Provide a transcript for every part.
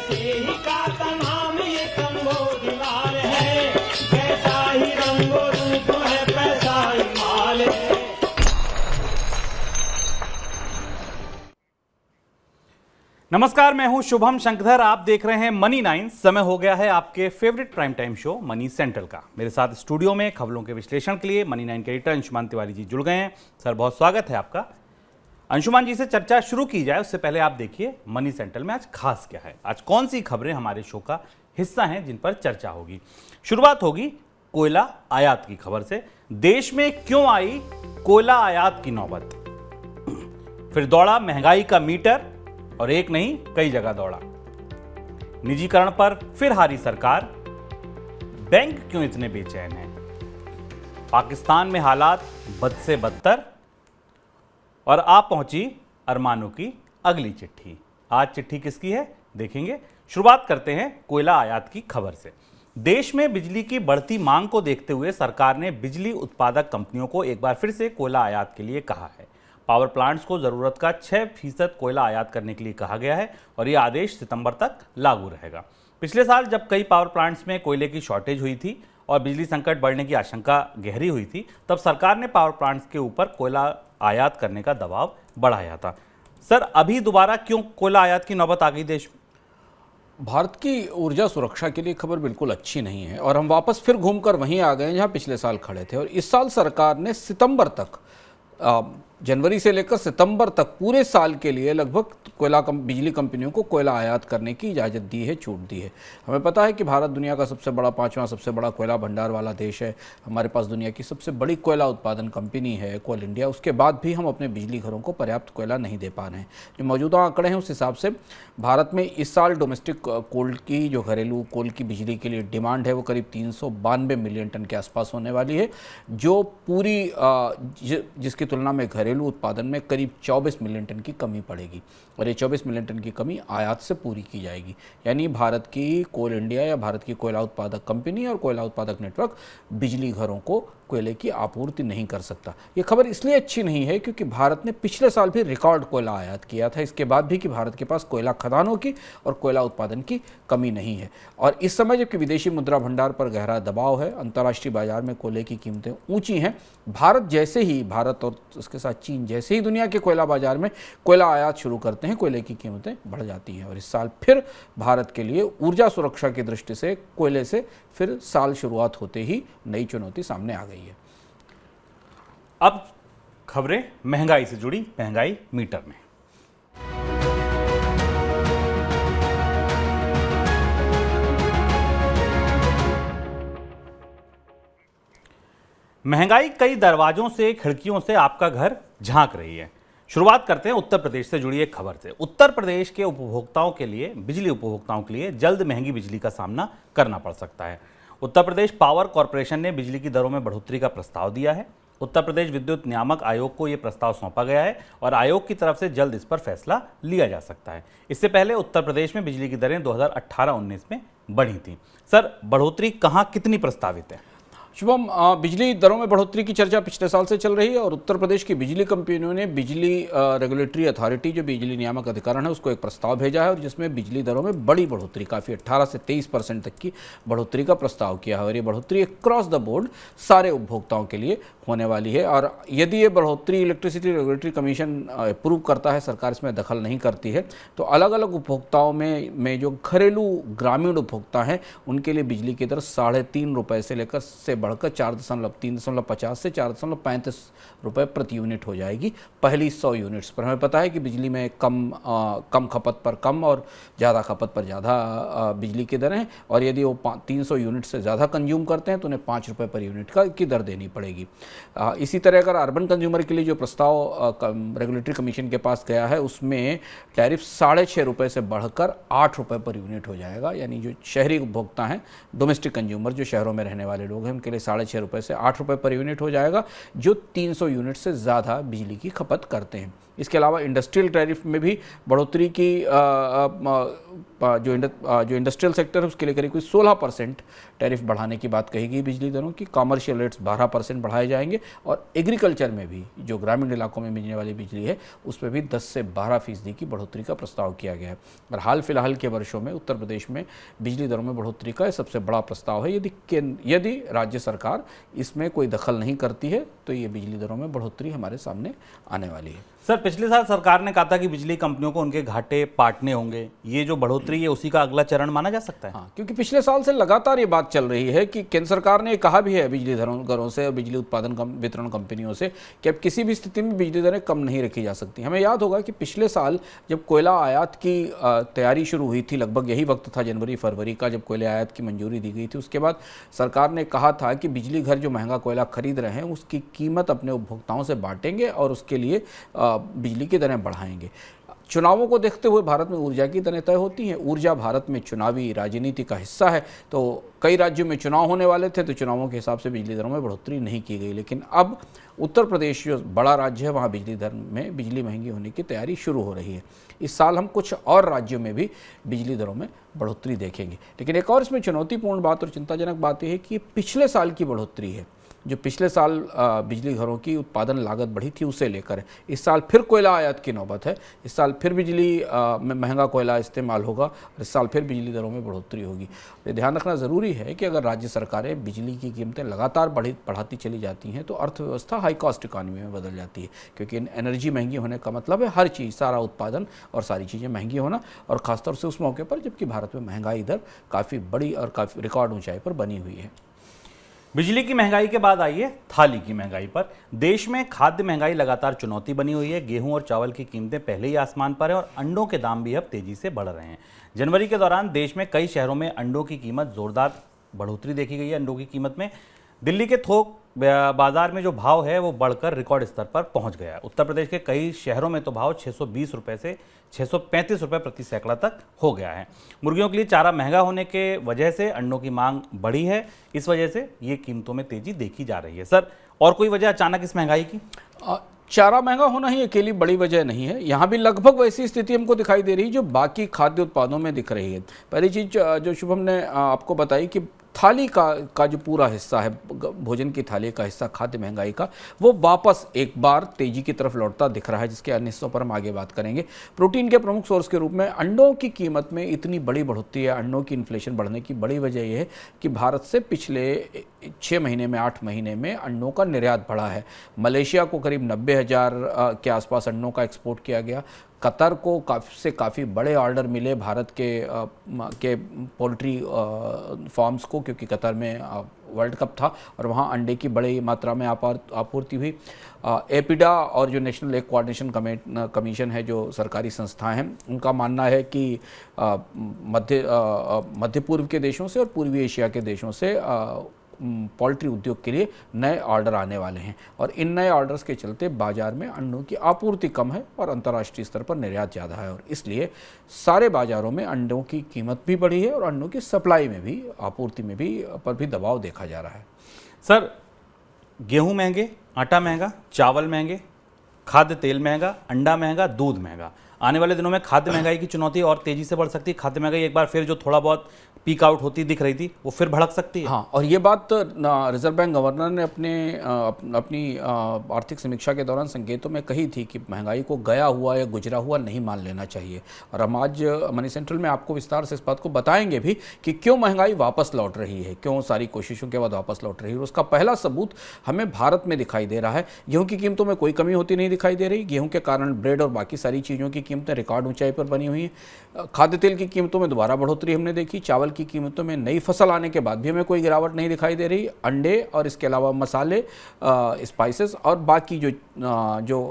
ही का तमाम ये तंबो दीवार है, जैसा ही रंगो रूप है पैसा ही माल है। नमस्कार, मैं हूं शुभम शंकधर। आप देख रहे हैं मनी 9। समय हो गया है आपके favourite prime time show money central का। मेरे साथ स्टूडियो में खबरों के विश्लेषण के लिए मनी 9 के एडिटर अंशुमान तिवारी जी जुड़ गए हैं। सर, बहुत स्वागत है आपका। अंशुमान जी से चर्चा शुरू की जाए उससे पहले आप देखिए मनी सेंट्रल में आज खास क्या है, आज कौन सी खबरें हमारे शो का हिस्सा हैं जिन पर चर्चा होगी। शुरुआत होगी कोयला आयात की खबर से। देश में क्यों आई कोयला आयात की नौबत, फिर दौड़ा महंगाई का मीटर और एक नहीं कई जगह दौड़ा। निजीकरण पर फिर हारी सरकार, बैंक क्यों इतने बेचैन हैं, पाकिस्तान में हालात बद से बदतर और आप पहुंची अरमानों की अगली चिट्ठी। आज चिट्ठी किसकी है देखेंगे। शुरुआत करते हैं कोयला आयात की खबर से। देश में बिजली की बढ़ती मांग को देखते हुए सरकार ने बिजली उत्पादक कंपनियों को एक बार फिर से कोयला आयात के लिए कहा है। पावर प्लांट्स को जरूरत का 6% कोयला आयात करने के लिए कहा गया है और यह आदेश सितंबर तक लागू रहेगा। पिछले साल जब कई पावर प्लांट्स में कोयले की शॉर्टेज हुई थी और बिजली संकट बढ़ने की आशंका गहरी हुई थी, तब सरकार ने पावर प्लांट्स के ऊपर कोयला आयात करने का दबाव बढ़ाया था। सर, अभी दोबारा क्यों कोयला आयात की नौबत आ गई देश में? भारत की ऊर्जा सुरक्षा के लिए खबर बिल्कुल अच्छी नहीं है और हम वापस फिर घूमकर वहीं आ गए हैं जहां पिछले साल खड़े थे। और इस साल सरकार ने सितंबर तक, जनवरी से लेकर सितंबर तक पूरे साल के लिए लगभग बिजली कंपनियों को कोयला आयात करने की इजाज़त दी है, छूट दी है। हमें पता है कि भारत दुनिया का सबसे बड़ा, 5वां सबसे बड़ा कोयला भंडार वाला देश है। हमारे पास दुनिया की सबसे बड़ी कोयला उत्पादन कंपनी है कोल इंडिया। उसके बाद भी हम अपने बिजली घरों को पर्याप्त कोयला नहीं दे पा रहे हैं। जो मौजूदा आंकड़े हैं उस हिसाब से भारत में इस साल डोमेस्टिक कोल की, जो घरेलू कोल की बिजली के लिए डिमांड है, वो करीब 392 मिलियन टन के आसपास होने वाली है, जो पूरी जिसकी तुलना में घरेलू उत्पादन में करीब 24 मिलियन टन की कमी पड़ेगी। और ये 24 मिलियन टन की कमी आयात से पूरी की जाएगी। यानी भारत की कोल इंडिया या भारत की कोयला उत्पादक कंपनी और कोयला उत्पादक नेटवर्क बिजली घरों को कोयले की आपूर्ति नहीं कर सकता। ये खबर इसलिए अच्छी नहीं है क्योंकि भारत ने पिछले साल भी रिकॉर्ड कोयला आयात किया था, इसके बाद भी कि भारत के पास कोयला खदानों की और कोयला उत्पादन की कमी नहीं है। और इस समय जबकि विदेशी मुद्रा भंडार पर गहरा दबाव है, अंतर्राष्ट्रीय बाजार में कोयले की कीमतें ऊंची हैं, भारत और उसके साथ चीन जैसे ही दुनिया के कोयला बाजार में कोयला आयात शुरू करते हैं, कोयले की कीमतें बढ़ जाती हैं। और इस साल फिर भारत के लिए ऊर्जा सुरक्षा की दृष्टि से कोयले से फिर साल शुरुआत होते ही नई चुनौती सामने आ गई है। अब खबरें महंगाई से जुड़ी, महंगाई मीटर में। महंगाई कई दरवाजों से, खिड़कियों से आपका घर झांक रही है। शुरुआत करते हैं उत्तर प्रदेश से जुड़ी एक खबर से। उत्तर प्रदेश के उपभोक्ताओं के लिए, बिजली उपभोक्ताओं के लिए जल्द महंगी बिजली का सामना करना पड़ सकता है। उत्तर प्रदेश पावर कॉरपोरेशन ने बिजली की दरों में बढ़ोतरी का प्रस्ताव दिया है। उत्तर प्रदेश विद्युत नियामक आयोग को यह प्रस्ताव सौंपा गया है और आयोग की तरफ से जल्द इस पर फैसला लिया जा सकता है। इससे पहले उत्तर प्रदेश में बिजली की दरें 2018-19 में बढ़ी थी। सर, बढ़ोतरी कहाँ, कितनी प्रस्तावित है? शुभम, बिजली दरों में बढ़ोतरी की चर्चा पिछले साल से चल रही है और उत्तर प्रदेश की बिजली कंपनियों ने बिजली रेगुलेटरी अथॉरिटी, जो बिजली नियामक अधिकरण है, उसको एक प्रस्ताव भेजा है और जिसमें बिजली दरों में बड़ी बढ़ोतरी, काफ़ी 18 से 23% तक की बढ़ोतरी का प्रस्ताव किया है। और ये बढ़ोतरी क्रॉस द बोर्ड सारे उपभोक्ताओं के लिए होने वाली है। और यदि ये बढ़ोतरी इलेक्ट्रिसिटी रेगुलेटरी कमीशन अप्रूव करता है, सरकार इसमें दखल नहीं करती है, तो अलग अलग उपभोक्ताओं में जो घरेलू ग्रामीण उपभोक्ता हैं उनके लिए बिजली की दर 3.5 रुपये से लेकर बढ़कर 3.50 से 4.35 रुपये प्रति यूनिट हो जाएगी पहली 100 यूनिट्स पर। हमें पता है कि बिजली में कम खपत पर कम और ज़्यादा खपत पर ज़्यादा बिजली की दरें हैं और यदि वो 300 यूनिट से ज़्यादा कंज्यूम करते हैं तो उन्हें 5 रुपये पर यूनिट की दर देनी पड़ेगी। इसी तरह अगर अर्बन कंज्यूमर के लिए जो प्रस्ताव रेगुलेटरी कमीशन के पास गया है उसमें टैरिफ 6.5 रुपये से बढ़कर 8 रुपये पर यूनिट हो जाएगा। यानी जो शहरी उपभोक्ता हैं, डोमेस्टिक कंज्यूमर, जो शहरों में रहने वाले लोग हैं, उनके लिए 6.5 रुपये से 8 रुपये पर यूनिट हो जाएगा, जो 300 यूनिट से ज़्यादा बिजली की खपत करते हैं। इसके अलावा इंडस्ट्रियल टैरिफ में भी बढ़ोतरी की जो इंडस्ट्रियल सेक्टर है उसके लिए करीब 16% टैरिफ बढ़ाने की बात कही गई बिजली दरों की। कॉमर्शियल रेट्स 12% बढ़ाए जाएंगे और एग्रीकल्चर में भी जो ग्रामीण इलाकों में मिलने वाली बिजली है उसमें भी 10 से 12% की बढ़ोतरी का प्रस्ताव किया गया है। और हाल फिलहाल के वर्षों में उत्तर प्रदेश में बिजली दरों में बढ़ोतरी का सबसे बड़ा प्रस्ताव है। यदि राज्य सरकार इसमें कोई दखल नहीं करती है तो ये बिजली दरों में बढ़ोतरी हमारे सामने आने वाली है। सर, पिछले साल सरकार ने कहा था कि बिजली कंपनियों को उनके घाटे पाटने होंगे, ये जो बढ़ोतरी है उसी का अगला चरण माना जा सकता है? हाँ, क्योंकि पिछले साल से लगातार ये बात चल रही है कि केंद्र सरकार ने कहा भी है बिजली घरों से और बिजली उत्पादन वितरण कंपनियों से कि अब किसी भी स्थिति में बिजली दरें कम नहीं रखी जा सकती। हमें याद होगा कि पिछले साल जब कोयला आयात की तैयारी शुरू हुई थी, लगभग यही वक्त था जनवरी फरवरी का, जब कोयला आयात की मंजूरी दी गई थी। उसके बाद सरकार ने कहा था कि बिजली घर जो महंगा कोयला खरीद रहे हैं उसकी कीमत अपने उपभोक्ताओं से बांटेंगे और उसके लिए बिजली की दरें बढ़ाएंगे। चुनावों को देखते हुए भारत में ऊर्जा की दरें तय होती हैं। ऊर्जा भारत में चुनावी राजनीति का हिस्सा है, तो कई राज्यों में चुनाव होने वाले थे तो चुनावों के हिसाब से बिजली दरों में बढ़ोतरी नहीं की गई। लेकिन अब उत्तर प्रदेश जो बड़ा राज्य है वहाँ बिजली दर में बिजली महंगी होने की तैयारी शुरू हो रही है। इस साल हम कुछ और राज्यों में भी बिजली दरों में बढ़ोतरी देखेंगे। लेकिन एक और इसमें चुनौतीपूर्ण बात और चिंताजनक बात यह है कि पिछले साल की बढ़ोतरी है। जो पिछले साल बिजली घरों की उत्पादन लागत बढ़ी थी उसे लेकर इस साल फिर कोयला आयात की नौबत है। इस साल फिर बिजली में महंगा कोयला इस्तेमाल होगा और इस साल फिर बिजली दरों में बढ़ोतरी होगी। ये ध्यान रखना ज़रूरी है कि अगर राज्य सरकारें बिजली की कीमतें लगातार बढ़ाती चली जाती हैं तो अर्थव्यवस्था हाई कॉस्ट इकॉनमी में बदल जाती है, क्योंकि एनर्जी महंगी होने का मतलब है हर चीज़, सारा उत्पादन और सारी चीज़ें महंगी होना, और ख़ासतौर से उस मौके पर जबकि भारत में महंगाई दर काफ़ी बड़ी और काफ़ी रिकॉर्ड ऊँचाई पर बनी हुई है। बिजली की महंगाई के बाद आइए थाली की महंगाई पर। देश में खाद्य महंगाई लगातार चुनौती बनी हुई है। गेहूं और चावल की कीमतें पहले ही आसमान पर है और अंडों के दाम भी अब तेजी से बढ़ रहे हैं। जनवरी के दौरान देश में कई शहरों में अंडों की कीमत जोरदार बढ़ोतरी देखी गई है। अंडों की कीमत में दिल्ली के थोक बाजार में जो भाव है वो बढ़कर रिकॉर्ड स्तर पर पहुंच गया है। उत्तर प्रदेश के कई शहरों में तो भाव 620 रुपये से 635 रुपये प्रति सैकड़ा तक हो गया है। मुर्गियों के लिए चारा महंगा होने के वजह से अंडों की मांग बढ़ी है। इस वजह से ये कीमतों में तेजी देखी जा रही है। सर, और कोई वजह अचानक इस महंगाई की? चारा महंगा होना ही अकेली बड़ी वजह नहीं है। यहाँ भी लगभग वैसी स्थिति हमको दिखाई दे रही है जो बाकी खाद्य उत्पादों में दिख रही है। पहली चीज़ जो शुभम ने आपको बताई कि थाली का जो पूरा हिस्सा है, भोजन की थाली का हिस्सा खाद्य महंगाई का, वो वापस एक बार तेजी की तरफ लौटता दिख रहा है, जिसके अन्य हिस्सों पर हम आगे बात करेंगे। प्रोटीन के प्रमुख सोर्स के रूप में अंडों की कीमत में इतनी बड़ी बढ़ोतरी है, अंडों की इन्फ्लेशन बढ़ने की बड़ी वजह यह है कि भारत से पिछले 6 महीने में 8 महीने में अंडों का निर्यात बढ़ा है। मलेशिया को करीब 90,000 के आसपास अंडों का एक्सपोर्ट किया गया। कतर को काफ़ी बड़े ऑर्डर मिले भारत के पोल्ट्री फार्म्स को, क्योंकि कतर में वर्ल्ड कप था और वहाँ अंडे की बड़ी मात्रा में आपूर्ति हुई। एपिडा और जो नेशनल एग कोऑर्डिनेशन कमीशन है, जो सरकारी संस्थाएं हैं, उनका मानना है कि मध्य पूर्व के देशों से और पूर्वी एशिया के देशों से पोल्ट्री उद्योग के लिए नए ऑर्डर आने वाले हैं और इन नए ऑर्डर्स के चलते बाजार में अंडों की आपूर्ति कम है और अंतर्राष्ट्रीय स्तर पर निर्यात ज़्यादा है और इसलिए सारे बाजारों में अंडों की कीमत भी बढ़ी है और अंडों की सप्लाई में भी, आपूर्ति में भी पर भी दबाव देखा जा रहा है। सर, गेहूं महंगे, आटा महंगा, चावल महंगे, खाद्य तेल महंगा, अंडा महंगा, दूध महंगा। आने वाले दिनों में खाद्य महंगाई की चुनौती और तेजी से बढ़ सकती है। खाद्य महंगाई एक बार फिर जो थोड़ा बहुत पीक आउट होती दिख रही थी वो फिर भड़क सकती है। हाँ, और ये बात रिजर्व बैंक गवर्नर ने अपनी आर्थिक समीक्षा के दौरान संकेतों में कही थी कि महंगाई को गया हुआ या गुजरा हुआ नहीं मान लेना चाहिए। और हम आज मनी सेंट्रल में आपको विस्तार से इस बात को बताएंगे भी कि क्यों महंगाई वापस लौट रही है, क्यों सारी कोशिशों के बाद वापस लौट रही है। और उसका पहला सबूत हमें भारत में दिखाई दे रहा है। गेहूँ की कीमतों में कोई कमी होती नहीं दिखाई दे रही। गेहूँ के कारण ब्रेड और बाकी सारी चीज़ों की कीमतें रिकॉर्ड ऊंचाई पर बनी हुई हैं। खाद्य तेल की कीमतों में दोबारा बढ़ोतरी हमने देखी। चावल की कीमतों में नई फसल आने के बाद भी हमें कोई गिरावट नहीं दिखाई दे रही। अंडे और इसके अलावा मसाले, स्पाइसेस और बाकी जो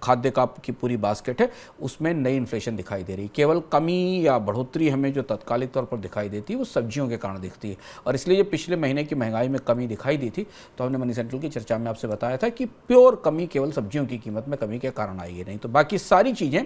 खाद्य की पूरी बास्केट है उसमें नई इन्फ्लेशन दिखाई दे रही। केवल कमी या बढ़ोतरी हमें जो तत्कालिक तौर पर दिखाई देती है वो सब्जियों के कारण दिखती है। और इसलिए जब पिछले महीने की महंगाई में कमी दिखाई दी थी तो हमने मनी सेंट्रल की चर्चा में आपसे बताया था कि प्योर कमी केवल सब्जियों की कीमत में कमी के कारण आई है, नहीं तो बाकी सारी चीज़ें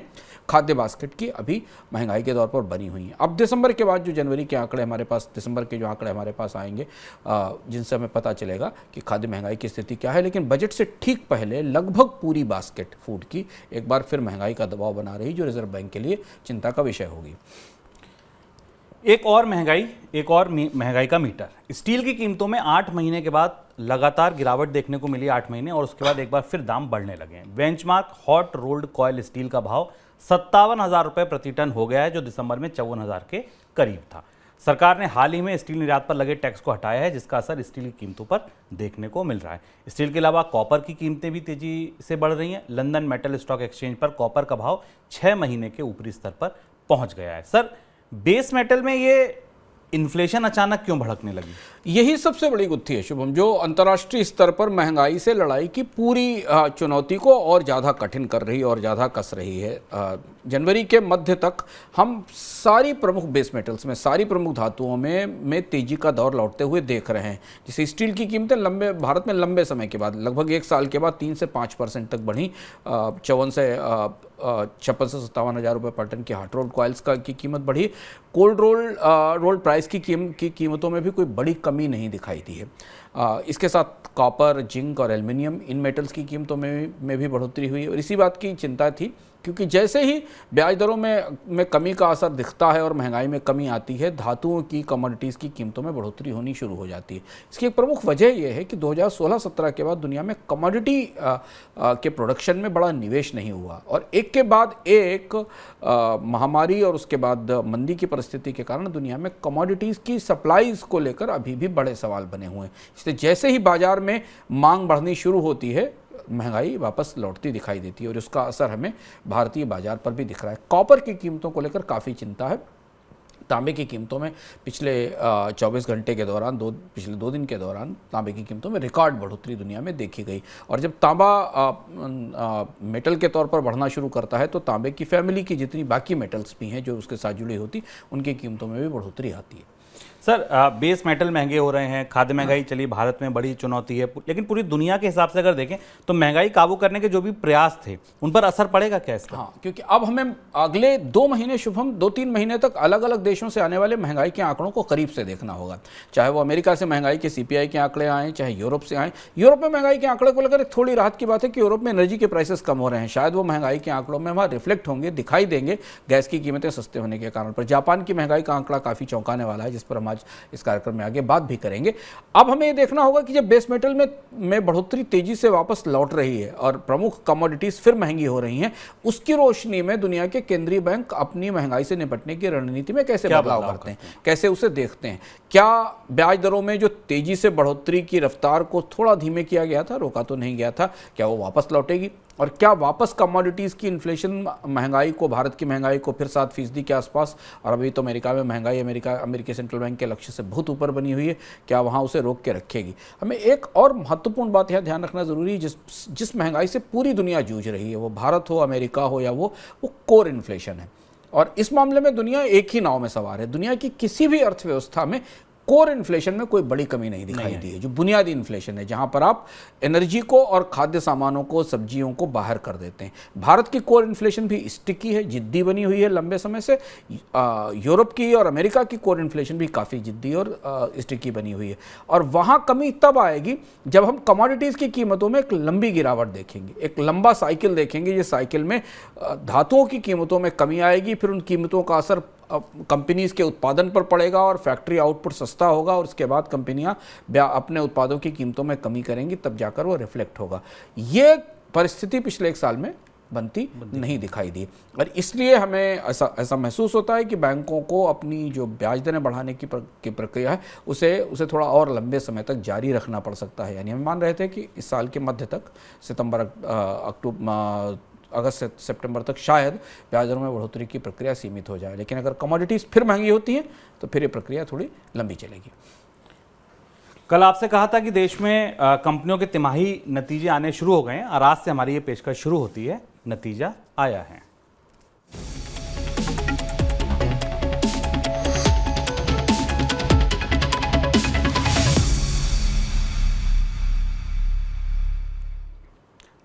खाद्य बास्केट की अभी महंगाई के दौर पर बनी हुई है। अब दिसंबर के बाद जो जनवरी के आंकड़े हमारे पास, दिसंबर के जो आंकड़े हमारे पास आएंगे, जिनसे हमें पता चलेगा कि खाद्य महंगाई की स्थिति क्या है। लेकिन बजट से ठीक पहले लगभग पूरी बास्केट फूड की एक बार फिर महंगाई का दबाव बना रही, जो रिजर्व बैंक के लिए चिंता का विषय होगी। एक और महंगाई का मीटर। स्टील की कीमतों में 8 महीने के बाद लगातार गिरावट देखने को मिली, 8 महीने, और उसके बाद एक बार फिर दाम बढ़ने लगे हैं। Benchmark hot rolled coil steel का भाव 57,000 रुपये प्रति टन हो गया है, जो दिसंबर में 54,000 के करीब था। सरकार ने हाल ही में स्टील निर्यात पर लगे टैक्स को हटाया है, जिसका असर स्टील की कीमतों पर देखने को मिल रहा है। स्टील के अलावा कॉपर की कीमतें भी तेजी से बढ़ रही हैं। लंदन मेटल स्टॉक एक्सचेंज पर कॉपर का भाव 6 महीने के ऊपरी स्तर पर पहुंच गया है। सर, बेस मेटल में ये इन्फ्लेशन अचानक क्यों भड़कने लगी? यही सबसे बड़ी गुत्थी है शुभम, जो अंतर्राष्ट्रीय स्तर पर महंगाई से लड़ाई की पूरी चुनौती को और ज़्यादा कठिन कर रही और ज़्यादा कस रही है। जनवरी के मध्य तक हम सारी प्रमुख बेस मेटल्स में, सारी प्रमुख धातुओं में तेजी का दौर लौटते हुए देख रहे हैं। जैसे स्टील की कीमतें भारत में लंबे समय के बाद, लगभग 1 साल के बाद 3 से 5% तक बढ़ी। 54 से 57 हज़ार रुपये पर टन की हॉट रोल्ड कॉइल्स की कीमत बढ़ी। कोल्ड रोल्ड प्राइस की कीमतों में भी कोई बड़ी कमी नहीं दिखाई दी है। इसके साथ कॉपर, जिंक और एल्युमिनियम, इन मेटल्स की कीमतों में भी बढ़ोतरी हुई और इसी बात की चिंता थी, क्योंकि जैसे ही ब्याज दरों में कमी का असर दिखता है और महंगाई में कमी आती है, धातुओं की, कमोडिटीज़ की कीमतों में बढ़ोतरी होनी शुरू हो जाती है। इसकी एक प्रमुख वजह यह है कि 2016-17 के बाद दुनिया में कमोडिटी के प्रोडक्शन में बड़ा निवेश नहीं हुआ और एक के बाद एक महामारी और उसके बाद मंदी की परिस्थिति के कारण दुनिया में कमोडिटीज़ की सप्लाईज को लेकर अभी भी बड़े सवाल बने हुए हैं। इसलिए जैसे ही बाजार में मांग बढ़नी शुरू होती है, महंगाई वापस लौटती दिखाई देती है और उसका असर हमें भारतीय बाजार पर भी दिख रहा है। कॉपर की कीमतों को लेकर काफ़ी चिंता है। तांबे की कीमतों में पिछले 24 घंटे के दौरान, पिछले 2 दिन के दौरान तांबे की कीमतों में रिकॉर्ड बढ़ोतरी दुनिया में देखी गई। और जब तांबा मेटल के तौर पर बढ़ना शुरू करता है, तो तांबे की फैमिली की जितनी बाकी मेटल्स भी हैं जो उसके साथ जुड़ी होती, उनकी कीमतों में भी बढ़ोतरी आती है। सर, बेस मेटल महंगे हो रहे हैं, खाद्य महंगाई चलिए भारत में बड़ी चुनौती है, लेकिन पूरी दुनिया के हिसाब से अगर देखें तो महंगाई काबू करने के जो भी प्रयास थे उन पर असर पड़ेगा क्या इसका? हाँ, क्योंकि अब हमें अगले 2 महीने शुभम, 2-3 महीने तक अलग अलग देशों से आने वाले महंगाई के आंकड़ों को करीब से देखना होगा। चाहे वो अमेरिका से महंगाई के CPI के आंकड़े आएँ, चाहे यूरोप से आएँ। यूरोप में महंगाई के आंकड़े को लेकर थोड़ी राहत की बात है कि यूरोप में एनर्जी के प्राइसेस कम हो रहे हैं, शायद वो महंगाई के आंकड़ों में वहाँ रिफ्लेक्ट होंगे, दिखाई देंगे, गैस की कीमतें सस्ते होने के कारण। पर जापान की महंगाई का आंकड़ा काफ़ी चौंकाने वाला है, जिस पर हम आज इस कार्यक्रम में आगे बात भी करेंगे। अब हमें ये देखना होगा कि जब बेस मेटल में बढ़ोतरी तेजी से वापस लौट रही है और प्रमुख कमोडिटीज फिर महंगी हो रही हैं, उसकी रोशनी में दुनिया के केंद्रीय बैंक अपनी महंगाई से निपटने की रणनीति में कैसे बदलाव करते हैं, कैसे उसे देखते हैं। क्या ब्याज दरों में जो तेजी से बढ़ोतरी की रफ्तार को थोड़ा धीमे किया गया था, रोका तो नहीं गया था, क्या वो वापस लौटेगी? और क्या वापस कमोडिटीज़ की इन्फ्लेशन महंगाई को, भारत की महंगाई को फिर 7% के आसपास, और अभी तो अमेरिका में महंगाई अमेरिकी सेंट्रल बैंक के लक्ष्य से बहुत ऊपर बनी हुई है, क्या वहाँ उसे रोक के रखेगी? हमें एक और महत्वपूर्ण बात यहाँ ध्यान रखना ज़रूरी है, जिस महंगाई से पूरी दुनिया जूझ रही है, वो भारत हो, अमेरिका हो या वो कोर इन्फ्लेशन है। और इस मामले में दुनिया एक ही नाव में सवार है। दुनिया की किसी भी अर्थव्यवस्था में कोर इन्फ्लेशन में कोई बड़ी कमी नहीं दिखाई दी है, जो बुनियादी इन्फ्लेशन है, जहां पर आप एनर्जी को और खाद्य सामानों को, सब्जियों को बाहर कर देते हैं। भारत की कोर इन्फ्लेशन भी स्टिकी है, जिद्दी बनी हुई है लंबे समय से। यूरोप की और अमेरिका की कोर इन्फ्लेशन भी काफ़ी जिद्दी और स्टिकी बनी हुई है। और वहां कमी तब आएगी जब हम कमोडिटीज़ की कीमतों में एक लंबी गिरावट देखेंगे, एक लंबा साइकिल देखेंगे। ये साइकिल में धातुओं की कीमतों में कमी आएगी, फिर उन कीमतों का असर कंपनीज के उत्पादन पर पड़ेगा और फैक्ट्री आउटपुट सस्ता होगा, और उसके बाद कंपनियां अपने उत्पादों की कीमतों में कमी करेंगी, तब जाकर वो रिफ्लेक्ट होगा। ये परिस्थिति पिछले 1 साल में बनती नहीं दिखाई दी, और इसलिए हमें ऐसा महसूस होता है कि बैंकों को अपनी जो ब्याज दरें बढ़ाने की प्रक्रिया है उसे थोड़ा और लंबे समय तक जारी रखना पड़ सकता है। यानी हम मान रहे थे कि इस साल के मध्य तक, अगस्त से सितंबर तक शायद ब्याज दरों में बढ़ोतरी की प्रक्रिया सीमित हो जाए, लेकिन अगर कमोडिटीज़ फिर महंगी होती हैं तो फिर ये प्रक्रिया थोड़ी लंबी चलेगी। कल आपसे कहा था कि देश में कंपनियों के तिमाही नतीजे आने शुरू हो गए हैं, और आज से हमारी ये पेशकश शुरू होती है। नतीजा आया है।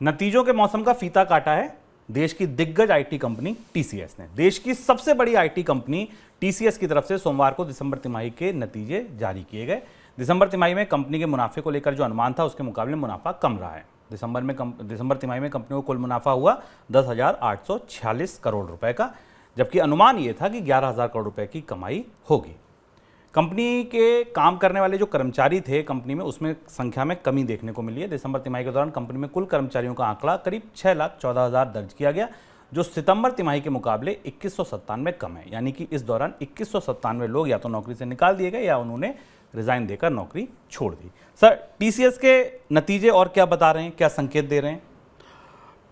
नतीजों के मौसम का फीता काटा है देश की दिग्गज आईटी कंपनी टीसीएस ने। देश की सबसे बड़ी आईटी कंपनी टीसीएस की तरफ से सोमवार को दिसंबर तिमाही के नतीजे जारी किए गए। दिसंबर तिमाही में कंपनी के मुनाफे को लेकर जो अनुमान था उसके मुकाबले मुनाफा कम रहा है। दिसंबर तिमाही में कंपनी को कुल मुनाफा हुआ 10,846 करोड़ रुपए का, जबकि अनुमान ये था कि 11,000 करोड़ रुपए की कमाई होगी। कंपनी के काम करने वाले जो कर्मचारी थे कंपनी में, उसमें संख्या में कमी देखने को मिली है। दिसंबर तिमाही के दौरान कंपनी में कुल कर्मचारियों का आंकड़ा करीब 6,14,000 दर्ज किया गया, जो सितंबर तिमाही के मुकाबले 2197 कम है। यानी कि इस दौरान 2197 लोग या तो नौकरी से निकाल दिए गए या उन्होंने रिजाइन देकर नौकरी छोड़ दी। सर, टीसीएस के नतीजे और क्या बता रहे हैं, क्या संकेत दे रहे हैं?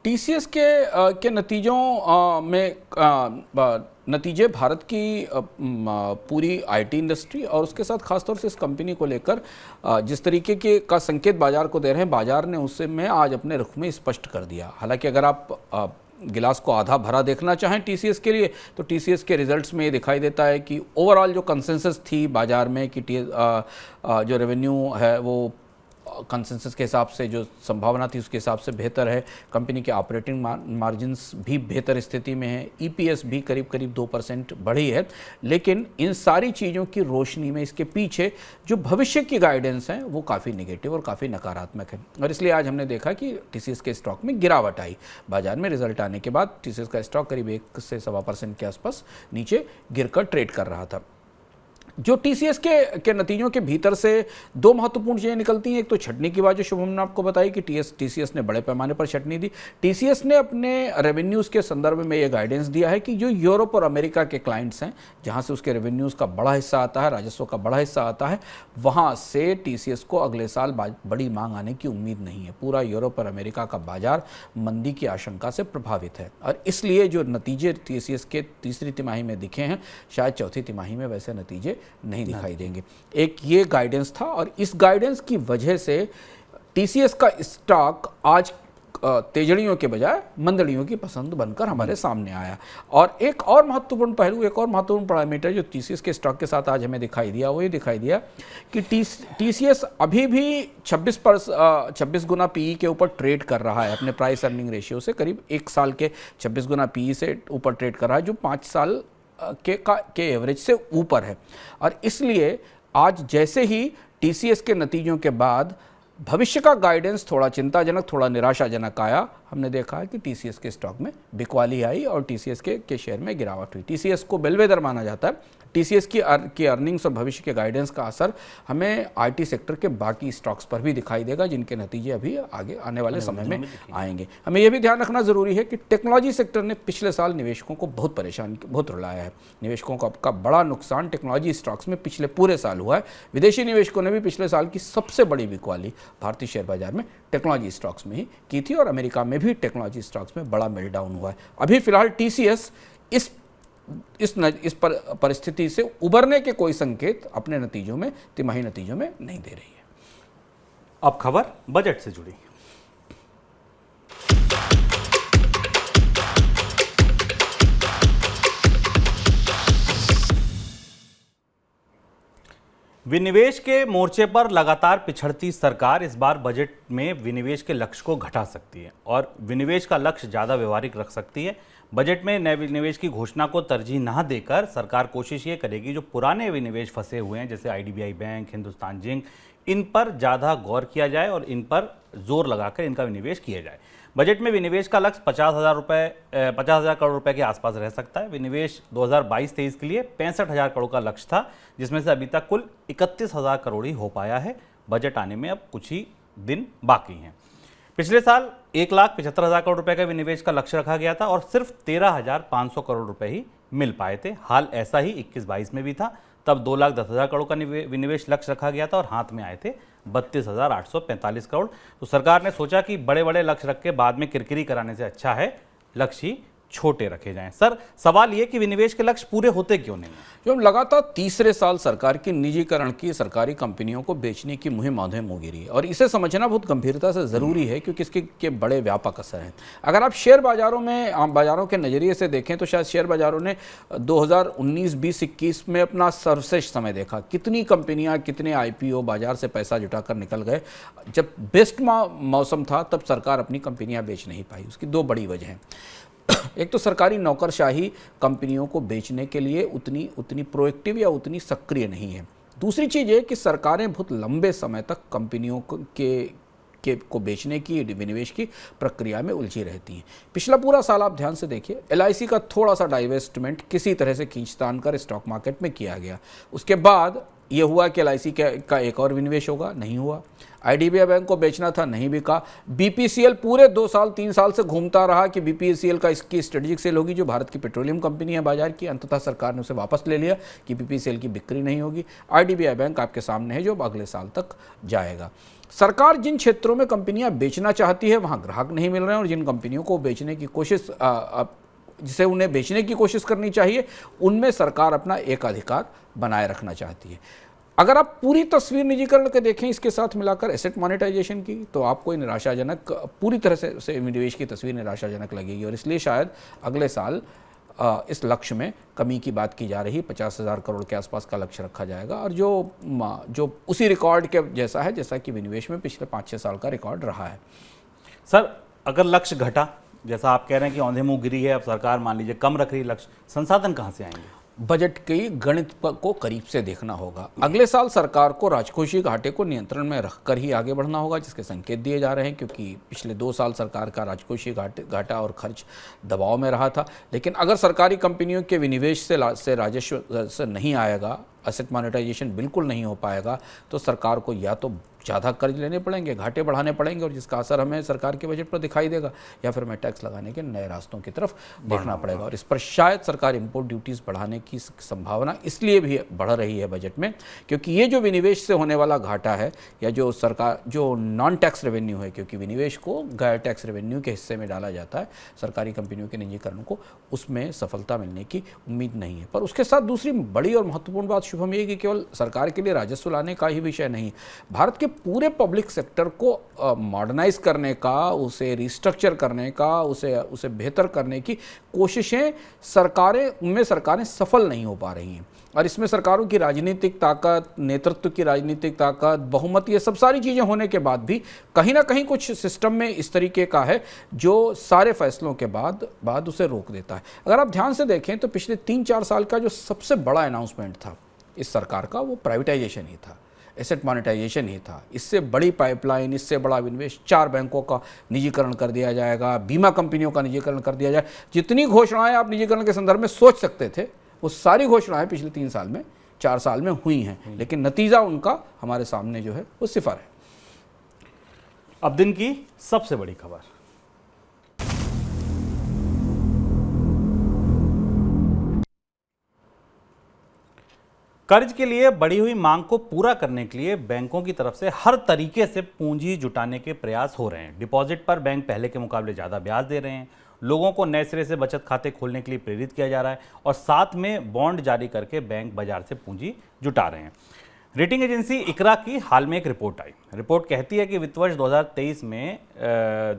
टीसीएस के नतीजों में नतीजे भारत की पूरी आईटी इंडस्ट्री और उसके साथ खासतौर से इस कंपनी को लेकर जिस तरीके के का संकेत बाजार को दे रहे हैं, बाजार ने उससे में आज अपने रुख में स्पष्ट कर दिया। हालांकि अगर आप गिलास को आधा भरा देखना चाहें टीसीएस के लिए, तो टीसीएस के रिजल्ट्स में ये दिखाई देता है कि ओवरऑल जो कंसेंसस थी बाजार में कि जो रेवेन्यू है वो कंसेंसस के हिसाब से जो संभावना थी उसके हिसाब से बेहतर है। कंपनी के ऑपरेटिंग मार्जिन्स भी बेहतर स्थिति में है, ईपीएस भी करीब करीब 2% बढ़ी है। लेकिन इन सारी चीज़ों की रोशनी में इसके पीछे जो भविष्य की गाइडेंस है वो काफ़ी नेगेटिव और काफ़ी नकारात्मक है, और इसलिए आज हमने देखा कि टीसीएस के स्टॉक में गिरावट आई। बाजार में रिजल्ट आने के बाद टीसीएस का स्टॉक करीब 1 से 1.25% के आसपास नीचे गिरकर ट्रेड कर रहा था। जो टीसीएस के नतीजों के भीतर से दो महत्वपूर्ण चीज़ें निकलती हैं। एक तो छटनी की बात जो शुभम ने आपको बताई कि टीसीएस ने बड़े पैमाने पर छटनी दी। टीसीएस ने अपने रेवेन्यूज़ के संदर्भ में ये गाइडेंस दिया है कि जो यूरोप और अमेरिका के क्लाइंट्स हैं, जहां से उसके रेवेन्यूज़ का बड़ा हिस्सा आता है, राजस्व का बड़ा हिस्सा आता है, वहां से टीसीएस को अगले साल बड़ी मांग आने की उम्मीद नहीं है। पूरा यूरोप और अमेरिका का बाजार मंदी की आशंका से प्रभावित है, और इसलिए जो नतीजे टीसीएस के तीसरी तिमाही में दिखे हैं, शायद चौथी तिमाही में वैसे नतीजे नहीं दिखाई देंगे। एक ये गाइडेंस था, और इस गाइडेंस की वजह से टीसीएस का स्टॉक आज तेजड़ियों के बजाय मंदड़ियों की पसंद बनकर हमारे सामने आया। और एक और महत्वपूर्ण पहलू, एक और महत्वपूर्ण पैरामीटर जो टीसीएस के स्टॉक के साथ आज हमें दिखाई दिया, वो ये दिखाई दिया कि टीसीएस अभी भी 26 गुना पीई के ऊपर ट्रेड कर रहा है। अपने प्राइस अर्निंग रेशियो से करीब 1 साल के 26 गुना पीई से ऊपर ट्रेड कर रहा है, जो 5 साल के एवरेज से ऊपर है। और इसलिए आज जैसे ही टीसीएस के नतीजों के बाद भविष्य का गाइडेंस थोड़ा चिंताजनक, थोड़ा निराशाजनक आया, हमने देखा है कि टीसीएस के स्टॉक में बिकवाली आई और टीसीएस के शेयर में गिरावट हुई। टीसीएस को बेलवेदर माना जाता है। टीसीएस की अर्निंग्स और भविष्य के गाइडेंस का असर हमें आईटी सेक्टर के बाकी स्टॉक्स पर भी दिखाई देगा, जिनके नतीजे अभी आगे आने वाले समय में आएंगे। हमें यह भी ध्यान रखना जरूरी है कि टेक्नोलॉजी सेक्टर ने पिछले साल निवेशकों को बहुत रुलाया है। निवेशकों का बड़ा नुकसान टेक्नोलॉजी स्टॉक्स में पिछले पूरे साल हुआ है। विदेशी निवेशकों ने भी पिछले साल की सबसे बड़ी बिकवाली भारतीय शेयर बाजार में टेक्नोलॉजी स्टॉक्स में ही की थी, और अमेरिका में भी टेक्नोलॉजी स्टॉक्स में बड़ा मेल्टडाउन हुआ है। अभी फिलहाल टीसीएस इस परिस्थिति से उबरने के कोई संकेत अपने नतीजों में, तिमाही नतीजों में नहीं दे रही है। अब खबर बजट से जुड़ी। विनिवेश के मोर्चे पर लगातार पिछड़ती सरकार इस बार बजट में विनिवेश के लक्ष्य को घटा सकती है और विनिवेश का लक्ष्य ज़्यादा व्यवहारिक रख सकती है। बजट में नए विनिवेश की घोषणा को तरजीह ना देकर सरकार कोशिश ये करेगी जो पुराने विनिवेश फंसे हुए हैं, जैसे आईडीबीआई बैंक, हिंदुस्तान जिंक, इन पर ज़्यादा गौर किया जाए और इन पर जोर लगाकर इनका विनिवेश किया जाए। बजट में विनिवेश का लक्ष्य 50,000 करोड़ रुपए के आसपास रह सकता है। विनिवेश 2022-23 के लिए 65,000 करोड़ का लक्ष्य था, जिसमें से अभी तक कुल 31,000 करोड़ ही हो पाया है। बजट आने में अब कुछ ही दिन बाकी हैं। पिछले साल 1,75,000 करोड़ रुपए का विनिवेश का लक्ष्य रखा गया था और सिर्फ 13,500 करोड़ रुपए ही मिल पाए थे। हाल ऐसा ही 21-22 में भी था, तब 2,10,000 करोड़ का विनिवेश लक्ष्य रखा गया था और हाथ में आए थे 32,845 करोड़। तो सरकार ने सोचा कि बड़े बड़े लक्ष्य रख के बाद में किरकिरी कराने से अच्छा है लक्ष्य ही छोटे रखे जाएं। सर, सवाल ये कि विनिवेश के लक्ष्य पूरे होते क्यों नहीं है? जो लगातार तीसरे साल सरकार की निजीकरण की सरकारी कंपनियों को बेचने की मुहिम आधेम हो गिरी है, और इसे समझना बहुत गंभीरता से ज़रूरी है, क्योंकि इसके बड़े व्यापक असर हैं। अगर आप शेयर बाजारों के नज़रिए से देखें तो शायद शेयर बाजारों ने 2019, 20, 21 में अपना सर्वश्रेष्ठ समय देखा। कितनी कंपनियां, कितने IPO बाजार से पैसा जुटाकर निकल गए। जब बेस्ट मौसम था तब सरकार अपनी कंपनियां बेच नहीं पाई। उसकी दो बड़ी वजह हैं। एक तो सरकारी नौकरशाही कंपनियों को बेचने के लिए उतनी प्रोएक्टिव या उतनी सक्रिय नहीं है। दूसरी चीज़ ये कि सरकारें बहुत लंबे समय तक कंपनियों को बेचने की, विनिवेश की प्रक्रिया में उलझी रहती हैं। पिछला पूरा साल आप ध्यान से देखिए, LIC का थोड़ा सा डाइवेस्टमेंट किसी तरह से खींचतान कर स्टॉक मार्केट में किया गया। उसके बाद ये हुआ कि LIC का एक और विनिवेश होगा, नहीं हुआ। IDBI बैंक को बेचना था, नहीं बिका। BPCL पूरे 2 साल 3 साल से घूमता रहा कि BPCL का इसकी स्ट्रेटेजिक सेल होगी, जो भारत की पेट्रोलियम कंपनी है बाजार की। अंततः सरकार ने उसे वापस ले लिया कि BPCL की बिक्री नहीं होगी। IDBI बैंक आपके सामने है जो अब अगले साल तक जाएगा। सरकार जिन क्षेत्रों में कंपनियां बेचना चाहती है वहां ग्राहक नहीं मिल रहे हैं, और जिन कंपनियों को बेचने की कोशिश जिसे उन्हें बेचने की कोशिश करनी चाहिए, उनमें सरकार अपना एकाधिकार बनाए रखना चाहती है। अगर आप पूरी तस्वीर निजीकरण के देखें इसके साथ मिलाकर एसेट मोनेटाइजेशन की, तो आपको निराशाजनक, पूरी तरह से निवेश की तस्वीर निराशाजनक लगेगी। और इसलिए शायद अगले साल इस लक्ष्य में कमी की बात की जा रही है। 50,000 करोड़ के आसपास का लक्ष्य रखा जाएगा, और जो उसी रिकॉर्ड के जैसा है जैसा कि विनिवेश में पिछले 5-6 साल का रिकॉर्ड रहा है। सर, अगर लक्ष्य घटा, जैसा आप कह रहे हैं कि औंधे मुंह गिरी है, अब सरकार मान लीजिए कम रख रही है लक्ष्य, संसाधन कहाँ से आएंगे? बजट की गणित को करीब से देखना होगा। अगले साल सरकार को राजकोषीय घाटे को नियंत्रण में रखकर ही आगे बढ़ना होगा, जिसके संकेत दिए जा रहे हैं, क्योंकि पिछले 2 साल सरकार का राजकोषीय घाटा और खर्च दबाव में रहा था। लेकिन अगर सरकारी कंपनियों के विनिवेश से राजस्व से नहीं आएगा, एसेट मोनेटाइजेशन बिल्कुल नहीं हो पाएगा, तो सरकार को या तो ज़्यादा कर्ज लेने पड़ेंगे, घाटे बढ़ाने पड़ेंगे, और जिसका असर हमें सरकार के बजट पर दिखाई देगा, या फिर हमें टैक्स लगाने के नए रास्तों की तरफ देखना पड़ेगा। और इस पर शायद सरकार इंपोर्ट ड्यूटीज़ बढ़ाने की संभावना इसलिए भी बढ़ रही है बजट में, क्योंकि ये जो विनिवेश से होने वाला घाटा है, या जो नॉन टैक्स रेवेन्यू है, क्योंकि विनिवेश को गैर टैक्स रेवेन्यू के हिस्से में डाला जाता है, सरकारी कंपनियों के निजीकरण को उसमें सफलता मिलने की उम्मीद नहीं है। पर उसके साथ दूसरी बड़ी और महत्वपूर्ण बात शुभम ये कि केवल सरकार के लिए राजस्व लाने का ही विषय नहीं, भारत के पूरे पब्लिक सेक्टर को मॉडर्नाइज करने का, उसे रिस्ट्रक्चर करने का, उसे बेहतर करने की कोशिशें सरकारें सफल नहीं हो पा रही हैं। और इसमें सरकारों की राजनीतिक ताकत, नेतृत्व की राजनीतिक ताकत, बहुमत, ये सब सारी चीज़ें होने के बाद भी कहीं ना कहीं कुछ सिस्टम में इस तरीके का है जो सारे फैसलों के बाद उसे रोक देता है। अगर आप ध्यान से देखें तो पिछले 3-4 साल का जो सबसे बड़ा अनाउंसमेंट था इस सरकार का, वो प्राइवेटाइजेशन ही था, एसेट मोनेटाइजेशन ही था। इससे बड़ी पाइपलाइन, इससे बड़ा विनिवेश, 4 बैंकों का निजीकरण कर दिया जाएगा, बीमा कंपनियों का निजीकरण कर दिया जाए। जितनी घोषणाएं आप निजीकरण के संदर्भ में सोच सकते थे, वो सारी घोषणाएं पिछले 3 साल में, 4 साल में हुई हैं, लेकिन नतीजा उनका हमारे सामने जो है वो सिफर है। अब दिन की सबसे बड़ी खबर, कर्ज के लिए बढ़ी हुई मांग को पूरा करने के लिए बैंकों की तरफ से हर तरीके से पूंजी जुटाने के प्रयास हो रहे हैं। डिपॉजिट पर बैंक पहले के मुकाबले ज़्यादा ब्याज दे रहे हैं, लोगों को नए सिरे से बचत खाते खोलने के लिए प्रेरित किया जा रहा है, और साथ में बॉन्ड जारी करके बैंक बाजार से पूंजी जुटा रहे हैं। रेटिंग एजेंसी इकरा की हाल में एक रिपोर्ट आई। रिपोर्ट कहती है कि वित्त वर्ष 2023 में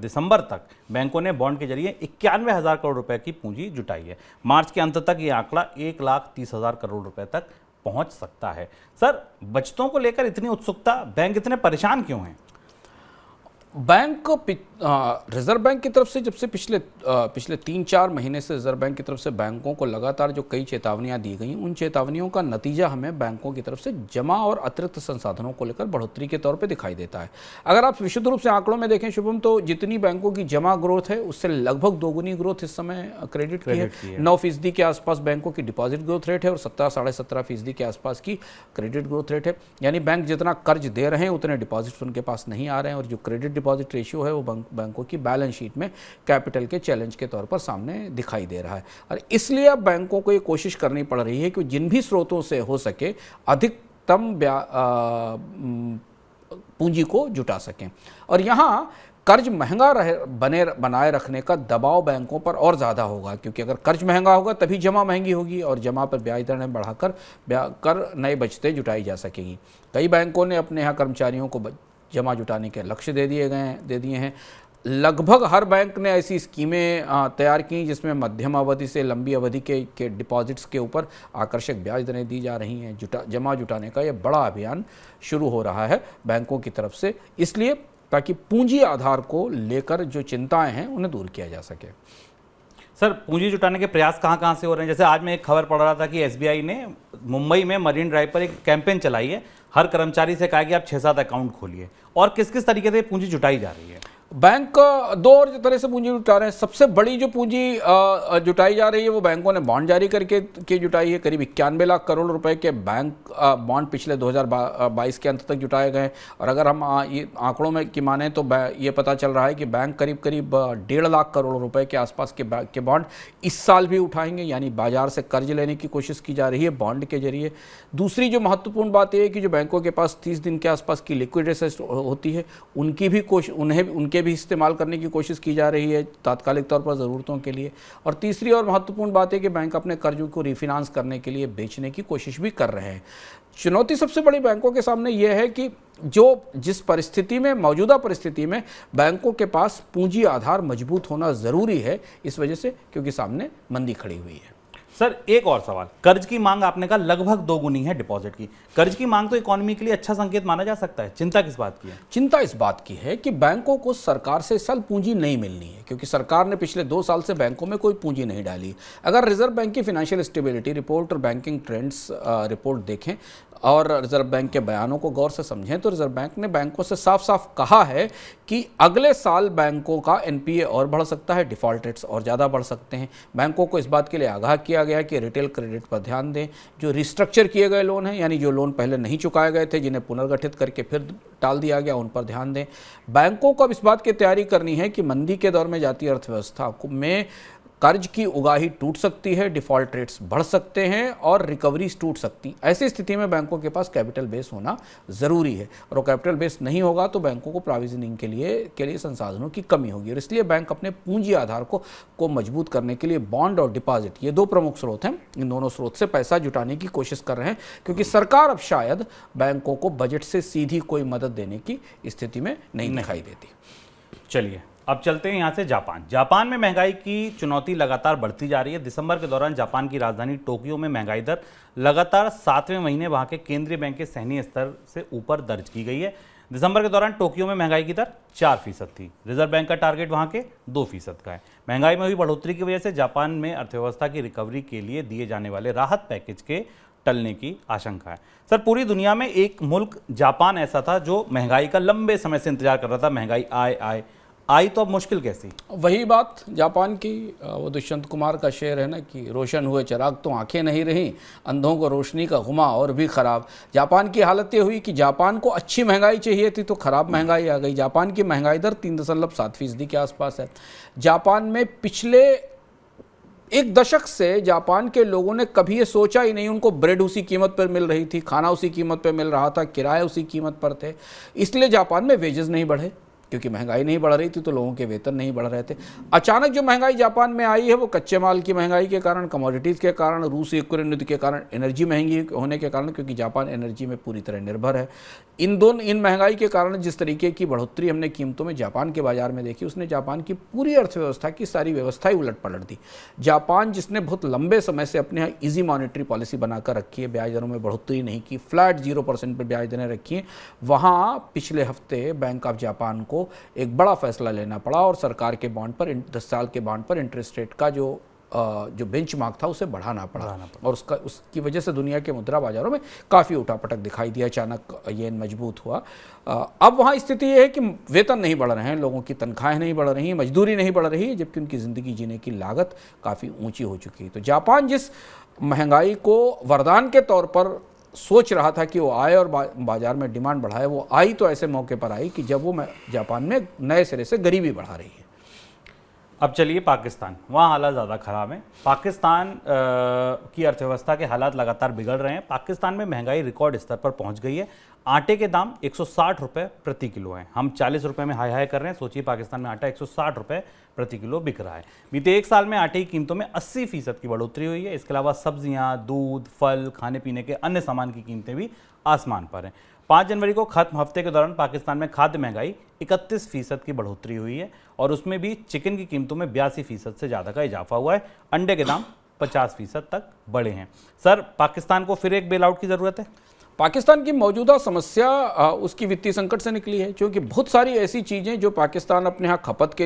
दिसंबर तक बैंकों ने बॉन्ड के जरिए 91,000 करोड़ रुपए की पूंजी जुटाई है। मार्च के अंत तक ये आंकड़ा 1,30,000 करोड़ रुपए तक पहुंच सकता है। सर, बचतों को लेकर इतनी उत्सुकता, बैंक इतने परेशान क्यों हैं? बैंक रिजर्व बैंक की तरफ से जब से पिछले 3-4 महीने से रिजर्व बैंक की तरफ से बैंकों को लगातार जो कई चेतावनियां दी गई, उन चेतावनियों का नतीजा हमें बैंकों की तरफ से जमा और अतिरिक्त संसाधनों को लेकर बढ़ोतरी के तौर पे दिखाई देता है। अगर आप विशुद्ध रूप से आंकड़ों में देखें शुभम, तो जितनी बैंकों की जमा ग्रोथ है उससे लगभग दोगुनी ग्रोथ इस समय क्रेडिट की है। 9% के आसपास बैंकों की डिपॉजिट ग्रोथ रेट है और 17-17.5% के आसपास की क्रेडिट ग्रोथ रेट है। यानी बैंक जितना कर्ज दे रहे हैं उतने डिपॉजिट्स उनके पास नहीं आ रहे हैं, और जो क्रेडिट डिपॉजिट रेशियो है वो बैंकों की बैलेंस शीट में कैपिटल के चैलेंज के तौर पर सामने दिखाई दे रहा है। और इसलिए अब बैंकों को ये कोशिश करनी पड़ रही है कि जिन भी स्रोतों से हो सके अधिकतम पूंजी को जुटा सकें। और यहाँ कर्ज महंगा बनाए रखने का दबाव बैंकों पर और ज़्यादा होगा, क्योंकि अगर कर्ज महंगा होगा तभी जमा महंगी होगी, और जमा पर ब्याज दरें बढ़ाकर कर नए बचतें जुटाई जा सकेंगी। कई बैंकों ने अपने यहाँ कर्मचारियों को जमा जुटाने के लक्ष्य दे दिए हैं। लगभग हर बैंक ने ऐसी स्कीमें तैयार की जिसमें मध्यम अवधि से लंबी अवधि के डिपॉजिट्स के ऊपर आकर्षक ब्याज दरें दी जा रही हैं। जमा जुटाने का यह बड़ा अभियान शुरू हो रहा है बैंकों की तरफ से, इसलिए ताकि पूंजी आधार को लेकर जो चिंताएं हैं उन्हें दूर किया जा सके। सर, पूंजी जुटाने के प्रयास कहाँ कहाँ से हो रहे हैं? जैसे आज मैं एक खबर पढ़ रहा था कि एसबीआई ने मुंबई में मरीन ड्राइव पर एक कैंपेन चलाई है। हर कर्मचारी से कहा कि आप 6-7 अकाउंट खोलिए। और किस किस तरीके से पूंजी जुटाई जा रही है? बैंक दो और तरह से पूंजी जुटा रहे हैं। सबसे बड़ी जो पूंजी जुटाई जा रही है वो बैंकों ने बॉन्ड जारी करके जुटाई है। करीब 91 लाख करोड़ रुपए के बैंक बॉन्ड पिछले 2022 के अंत तक जुटाए गए। और अगर हम ये आंकड़ों में की माने तो ये पता चल रहा है कि बैंक करीब 1.5 लाख करोड़ रुपए के आसपास के बॉन्ड इस साल भी उठाएंगे, यानी बाजार से कर्ज लेने की कोशिश की जा रही है बॉन्ड के जरिए। दूसरी जो महत्वपूर्ण बात यह है कि जो बैंकों के पास 30 दिन के आसपास की लिक्विड एसेट्स होती है उनकी भी उनके भी इस्तेमाल करने की कोशिश की जा रही है तात्कालिक तौर पर ज़रूरतों के लिए। और तीसरी और महत्वपूर्ण बात है कि बैंक अपने कर्जों को रिफिनांस करने के लिए बेचने की कोशिश भी कर रहे हैं। चुनौती सबसे बड़ी बैंकों के सामने यह है कि जिस परिस्थिति में मौजूदा परिस्थिति में बैंकों के पास पूंजी आधार मजबूत होना ज़रूरी है, इस वजह से क्योंकि सामने मंदी खड़ी हुई है। सर, एक और सवाल। कर्ज की मांग आपने कहा लगभग दोगुनी है डिपॉजिट की। कर्ज की मांग तो इकोनॉमी के लिए अच्छा संकेत माना जा सकता है। चिंता किस बात की है? चिंता इस बात की है कि बैंकों को सरकार से इस साल पूंजी नहीं मिलनी है, क्योंकि सरकार ने पिछले 2 साल से बैंकों में कोई पूंजी नहीं डाली। अगर रिजर्व बैंक की फाइनेंशियल स्टेबिलिटी रिपोर्ट और बैंकिंग ट्रेंड्स रिपोर्ट देखें और रिजर्व बैंक के बयानों को गौर से समझें तो रिजर्व बैंक ने बैंकों से साफ साफ कहा है कि अगले साल बैंकों का एनपीए और बढ़ सकता है, डिफ़ॉल्ट रेट्स और ज़्यादा बढ़ सकते हैं। बैंकों को इस बात के लिए आगाह किया गया है कि रिटेल क्रेडिट पर ध्यान दें। जो रिस्ट्रक्चर किए गए लोन हैं, यानी जो लोन पहले नहीं चुकाए गए थे, जिन्हें पुनर्गठित करके फिर टाल दिया गया, उन पर ध्यान दें। बैंकों को अब इस बात की तैयारी करनी है कि मंदी के दौर में जाती अर्थव्यवस्था में कर्ज की उगाही टूट सकती है, डिफ़ॉल्ट रेट्स बढ़ सकते हैं और रिकवरीज टूट सकती। ऐसी स्थिति में बैंकों के पास कैपिटल बेस होना ज़रूरी है, और वो कैपिटल बेस नहीं होगा तो बैंकों को प्रोविजनिंग के लिए संसाधनों की कमी होगी। और इसलिए बैंक अपने पूंजी आधार को मजबूत करने के लिए बॉन्ड और डिपॉजिट, ये 2 प्रमुख स्रोत हैं, इन दोनों स्रोत से पैसा जुटाने की कोशिश कर रहे हैं, क्योंकि सरकार अब शायद बैंकों को बजट से सीधी कोई मदद देने की स्थिति में नहीं दिखाई देती। चलिए, अब चलते हैं यहाँ से जापान में महंगाई की चुनौती लगातार बढ़ती जा रही है। दिसंबर के दौरान जापान की राजधानी टोक्यो में महंगाई दर लगातार 7वें महीने वहाँ के केंद्रीय बैंक के सहनीय स्तर से ऊपर दर्ज की गई है। दिसंबर के दौरान टोक्यो में महंगाई की दर 4% थी। रिजर्व बैंक का टारगेट वहाँ के 2% का है। महंगाई में हुई बढ़ोतरी की वजह से जापान में अर्थव्यवस्था की रिकवरी के लिए दिए जाने वाले राहत पैकेज के टलने की आशंका है। सर, पूरी दुनिया में एक मुल्क जापान ऐसा था जो महंगाई का लंबे समय से इंतजार कर रहा था। महंगाई आई तो अब मुश्किल कैसी? वही बात जापान की, वो दुष्यंत कुमार का शेर है ना कि रोशन हुए चिराग तो आंखें नहीं रहीं, अंधों को रोशनी का गुमा और भी ख़राब। जापान की हालत ये हुई कि जापान को अच्छी महंगाई चाहिए थी तो ख़राब महंगाई आ गई। जापान की महंगाई दर 3.7% के आसपास है। जापान में पिछले 1 दशक से जापान के लोगों ने कभी ये सोचा ही नहीं, उनको ब्रेड उसी कीमत पर मिल रही थी, खाना उसी कीमत पर मिल रहा था, किराए उसी कीमत पर थे। इसलिए जापान में वेजेस नहीं बढ़े, क्योंकि महंगाई नहीं बढ़ रही थी तो लोगों के वेतन नहीं बढ़ रहे थे। अचानक जो महंगाई जापान में आई है वो कच्चे माल की महंगाई के कारण, कमोडिटीज़ के कारण, रूस यूक्रेन युद्ध के कारण, एनर्जी महंगी होने के कारण, क्योंकि जापान एनर्जी में पूरी तरह निर्भर है। इन महंगाई के कारण जिस तरीके की बढ़ोतरी हमने कीमतों में जापान के बाजार में देखी, उसने जापान की पूरी अर्थव्यवस्था की सारी व्यवस्था ही उलट पलट दी। जापान जिसने बहुत लंबे समय से अपने यहाँ ईजी मॉनेटरी पॉलिसी बनाकर रखी है, ब्याज दरों में बढ़ोतरी नहीं की, फ्लैट 0% पर ब्याज दरें रखी हैं, वहाँ पिछले हफ्ते बैंक ऑफ जापान को एक बड़ा फैसला लेना पड़ा और सरकार के बॉन्ड पर 10 साल के बॉन्ड पर इंटरेस्ट रेट का जो बेंचमार्क था उसे बढ़ाना पड़ा। और उसकी वजह से दुनिया के मुद्रा बाजारों में काफ़ी उठापटक दिखाई दिया, अचानक येन मजबूत हुआ। अब वहाँ स्थिति ये है कि वेतन नहीं बढ़ रहे हैं, लोगों की तनख्वाहें नहीं बढ़ रही हैं, मजदूरी नहीं बढ़ रही है, जबकि उनकी ज़िंदगी जीने की लागत काफ़ी ऊंची हो चुकी है। तो जापान जिस महंगाई को वरदान के तौर पर सोच रहा था कि वो आए और बाजार में डिमांड बढ़ाए, वो आई तो ऐसे मौके पर आई कि जब वो जापान में नए सिरे से गरीबी बढ़ा रही है। अब चलिए पाकिस्तान, वहाँ हालात ज़्यादा ख़राब हैं। पाकिस्तान की अर्थव्यवस्था के हालात लगातार बिगड़ रहे हैं। पाकिस्तान में महंगाई रिकॉर्ड स्तर पर पहुँच गई है। आटे के दाम 160 रुपये प्रति किलो हैं। हम 40 रुपये में हाई कर रहे हैं। सोचिए पाकिस्तान में आटा 160 रुपये प्रति किलो बिक रहा है। बीते 1 साल में आटे की कीमतों में 80% की बढ़ोतरी हुई है। इसके अलावा सब्जियां, दूध, फल, खाने पीने के अन्य सामान की कीमतें भी आसमान पर हैं। 5 जनवरी को खत्म हफ्ते के दौरान पाकिस्तान में खाद्य महंगाई 31% की बढ़ोतरी हुई है और उसमें भी चिकन की कीमतों में 82% से ज़्यादा का इजाफा हुआ है। अंडे के दाम 50% तक बढ़े हैं। सर, पाकिस्तान को फिर एक बेल आउट की ज़रूरत है? पाकिस्तान की मौजूदा समस्या उसकी वित्तीय संकट से निकली है, क्योंकि बहुत सारी ऐसी चीज़ें जो पाकिस्तान अपने यहाँ खपत के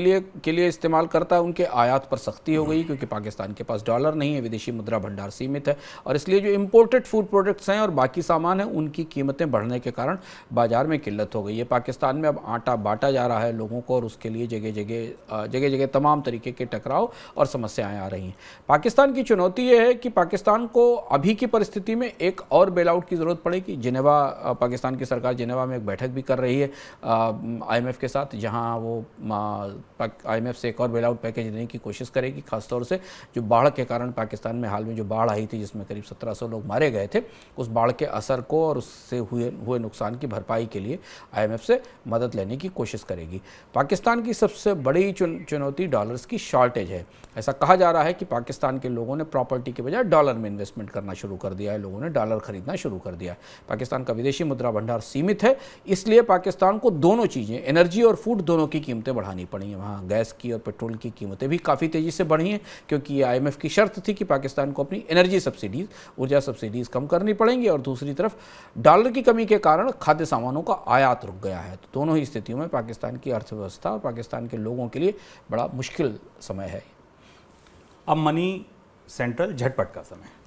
लिए इस्तेमाल करता है, उनके आयात पर सख्ती हो गई, क्योंकि पाकिस्तान के पास डॉलर नहीं है, विदेशी मुद्रा भंडार सीमित है, और इसलिए जो इम्पोर्टेड फूड प्रोडक्ट्स हैं और बाकी सामान हैं उनकी कीमतें बढ़ने के कारण बाजार में किल्लत हो गई है। पाकिस्तान में अब आटा बांटा जा रहा है लोगों को, और उसके लिए जगह जगह तमाम तरीके के टकराव और समस्याएँ आ रही हैं। पाकिस्तान की चुनौती ये है कि पाकिस्तान को अभी की परिस्थिति में एक और बेल आउट की ज़रूरत पड़ेगी। जिनेवा, पाकिस्तान की सरकार जिनेवा में एक बैठक भी कर रही है आईएमएफ के साथ, जहां वो आईएमएफ से एक और बेल आउट पैकेज देने की कोशिश करेगी, खासतौर से जो बाढ़ के कारण पाकिस्तान में हाल में जो बाढ़ आई थी जिसमें करीब 1700 लोग मारे गए थे, उस बाढ़ के असर को और उससे हुए नुकसान की भरपाई के लिए आईएमएफ से मदद लेने की कोशिश करेगी। पाकिस्तान की सबसे बड़ी चुनौती डॉलर्स की शॉर्टेज है। ऐसा कहा जा रहा है कि पाकिस्तान के लोगों ने प्रॉपर्टी के बजाय डॉलर में इन्वेस्टमेंट करना शुरू कर दिया है, लोगों ने डॉलर खरीदना शुरू कर दिया है। पाकिस्तान का विदेशी मुद्रा भंडार सीमित है, इसलिए पाकिस्तान को दोनों चीज़ें, एनर्जी और फूड, दोनों की कीमतें बढ़ानी पड़ी हैं। वहाँ गैस की और पेट्रोल की कीमतें भी काफ़ी तेज़ी से बढ़ी हैं, क्योंकि ये आईएमएफ की शर्त थी कि पाकिस्तान को अपनी एनर्जी सब्सिडीज़, ऊर्जा सब्सिडीज़ कम करनी पड़ेंगी, और दूसरी तरफ डॉलर की कमी के कारण खाद्य सामानों का आयात रुक गया है। तो दोनों ही स्थितियों में पाकिस्तान की अर्थव्यवस्था और पाकिस्तान के लोगों के लिए बड़ा मुश्किल समय है। अब मनी सेंट्रल झटपट का समय।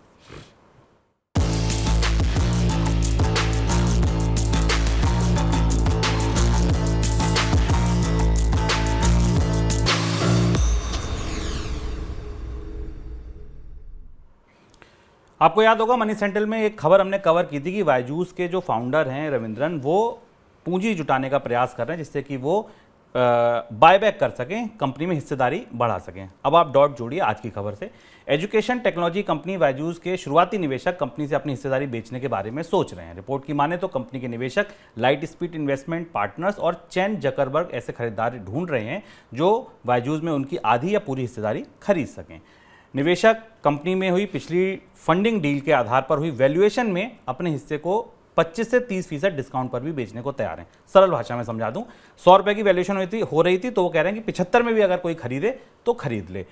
आपको याद होगा मनी सेंट्रल में एक खबर हमने कवर की थी कि बायजूस के जो फाउंडर हैं रविंद्रन, वो पूंजी जुटाने का प्रयास कर रहे हैं जिससे कि वो बायबैक कर सकें, कंपनी में हिस्सेदारी बढ़ा सकें। अब आप डॉट जोड़िए आज की खबर से। एजुकेशन टेक्नोलॉजी कंपनी बायजूस के शुरुआती निवेशक कंपनी से अपनी हिस्सेदारी बेचने के बारे में सोच रहे हैं। रिपोर्ट की माने तो कंपनी के निवेशक लाइट स्पीड इन्वेस्टमेंट पार्टनर्स और चैन जकरबर्ग ऐसे खरीदार ढूंढ रहे हैं जो बायजूस में उनकी आधी या पूरी हिस्सेदारी खरीद सकें। निवेशक कंपनी में हुई पिछली फंडिंग डील के आधार पर हुई वैल्यूएशन में अपने हिस्से को 25 से 30% डिस्काउंट पर भी बेचने को तैयार हैं। सरल भाषा में समझा दूं, 100 रुपए की वैल्यूएशन हो रही थी तो वो कह रहे हैं कि 75 में भी अगर कोई खरीदे तो खरीद ले।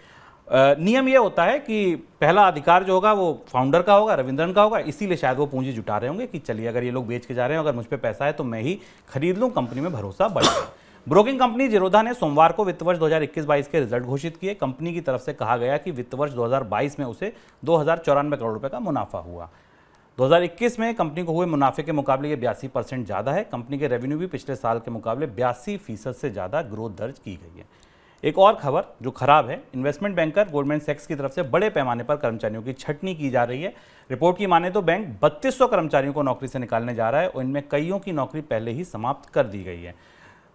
नियम ये होता है कि पहला अधिकार जो होगा वो फाउंडर का होगा, रविंद्रन का होगा, इसीलिए शायद वो पूंजी जुटा रहे होंगे कि चलिए अगर ये लोग बेच के जा रहे हैं, अगर मुझ पर पैसा है तो मैं ही खरीद लूँ, कंपनी में भरोसा बढ़ेगा। ब्रोकिंग कंपनी जीरोधा ने सोमवार को वित्त वर्ष 2021-22 के रिजल्ट घोषित किए। कंपनी की तरफ से कहा गया कि वित्त वर्ष 2022 में उसे 2094 करोड़ रुपए का मुनाफा हुआ। 2021 में कंपनी को हुए मुनाफे के मुकाबले ये 82% ज़्यादा है। कंपनी के रेवेन्यू भी पिछले साल के मुकाबले 82% से ज़्यादा ग्रोथ दर्ज की गई है। एक और खबर जो खराब है, इन्वेस्टमेंट बैंकर गोल्डमैन सैक्स की तरफ से बड़े पैमाने पर कर्मचारियों की छंटनी की जा रही है। रिपोर्ट की माने तो बैंक 3200 कर्मचारियों को नौकरी से निकालने जा रहा है और इनमें कईयों की नौकरी पहले ही समाप्त कर दी गई है।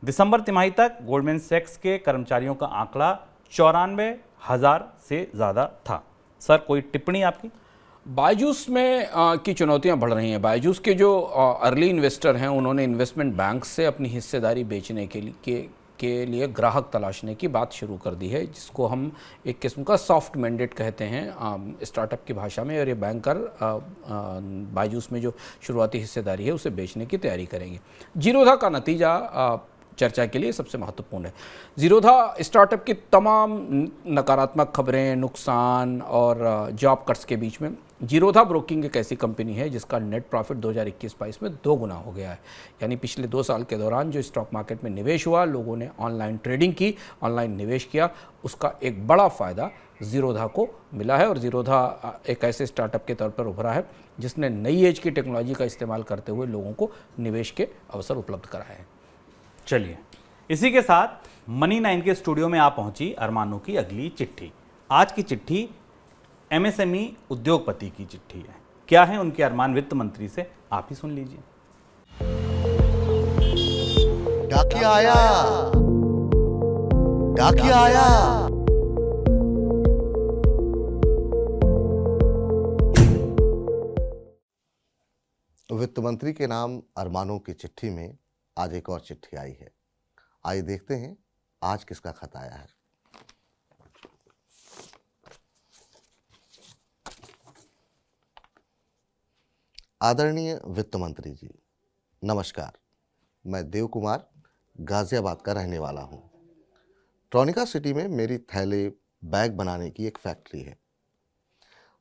दिसंबर तिमाही तक गोल्डमैन सैक्स के कर्मचारियों का आंकड़ा 94,000 से ज़्यादा था। सर, कोई टिप्पणी आपकी? बायजूस में की चुनौतियां बढ़ रही हैं। बायजूस के जो अर्ली इन्वेस्टर हैं उन्होंने इन्वेस्टमेंट बैंक से अपनी हिस्सेदारी बेचने के लिए ग्राहक तलाशने की बात शुरू कर दी है, जिसको हम एक किस्म का सॉफ्ट मैंडेट कहते हैं स्टार्टअप की भाषा में। और ये बैंकर बायजूस में जो शुरुआती हिस्सेदारी है उसे बेचने की तैयारी करेंगे। जीरोधा का नतीजा चर्चा के लिए सबसे महत्वपूर्ण है। जीरोधा स्टार्टअप की तमाम नकारात्मक खबरें, नुकसान और जॉब कट्स के बीच में जीरोधा ब्रोकिंग एक ऐसी कंपनी है जिसका नेट प्रॉफिट 2021-22 में 2 गुना हो गया है। यानी पिछले 2 साल के दौरान जो स्टॉक मार्केट में निवेश हुआ, लोगों ने ऑनलाइन ट्रेडिंग की, ऑनलाइन निवेश किया, उसका एक बड़ा फ़ायदा जीरोधा को मिला है। और जीरोधा एक ऐसे स्टार्टअप के तौर पर उभरा है जिसने नई एज की टेक्नोलॉजी का इस्तेमाल करते हुए लोगों को निवेश के अवसर उपलब्ध कराए हैं। चलिए, इसी के साथ मनी 9 के स्टूडियो में आ पहुंची अरमानों की अगली चिट्ठी। आज की चिट्ठी एमएसएमई उद्योगपति की चिट्ठी है। क्या है उनके अरमान वित्त मंत्री से, आप ही सुन लीजिए। डाकिया आया, डाकिया आया। वित्त मंत्री के नाम अरमानों की चिट्ठी में आज एक और चिट्ठी आई है। आइए देखते हैं आज किसका खत आया है। आदरणीय वित्त मंत्री जी, नमस्कार। मैं देव कुमार गाजियाबाद का रहने वाला हूँ। ट्रॉनिका सिटी में मेरी थैले बैग बनाने की एक फैक्ट्री है।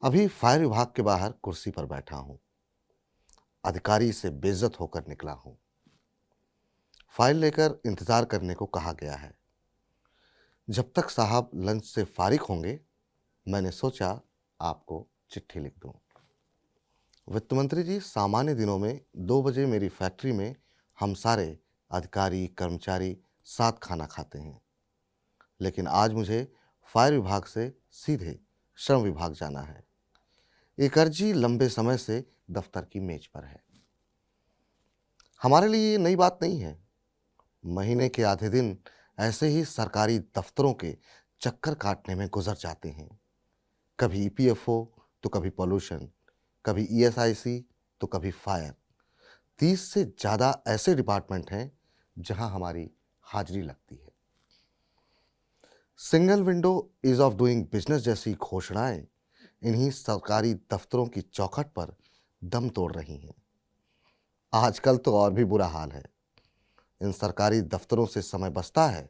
अभी फायर विभाग के बाहर कुर्सी पर बैठा हूँ। अधिकारी से बेइज्जत होकर निकला हूं। फाइल लेकर इंतजार करने को कहा गया है। जब तक साहब लंच से फारिग होंगे, मैंने सोचा आपको चिट्ठी लिख दूं। वित्त मंत्री जी, सामान्य दिनों में 2 बजे मेरी फैक्ट्री में हम सारे अधिकारी कर्मचारी साथ खाना खाते हैं, लेकिन आज मुझे फायर विभाग से सीधे श्रम विभाग जाना है। एक अर्जी लंबे समय से दफ्तर की मेज पर है। हमारे लिए ये नई बात नहीं है। महीने के आधे दिन ऐसे ही सरकारी दफ्तरों के चक्कर काटने में गुजर जाते हैं। कभी ईपीएफओ तो कभी पॉल्यूशन, कभी ईएसआईसी तो कभी फायर। 30 से ज़्यादा ऐसे डिपार्टमेंट हैं जहां हमारी हाजिरी लगती है। Single window ease of doing business जैसी घोषणाएं इन्हीं सरकारी दफ्तरों की चौखट पर दम तोड़ रही हैं। आजकल तो और भी बुरा हाल है। इन सरकारी दफ्तरों से समय बचता है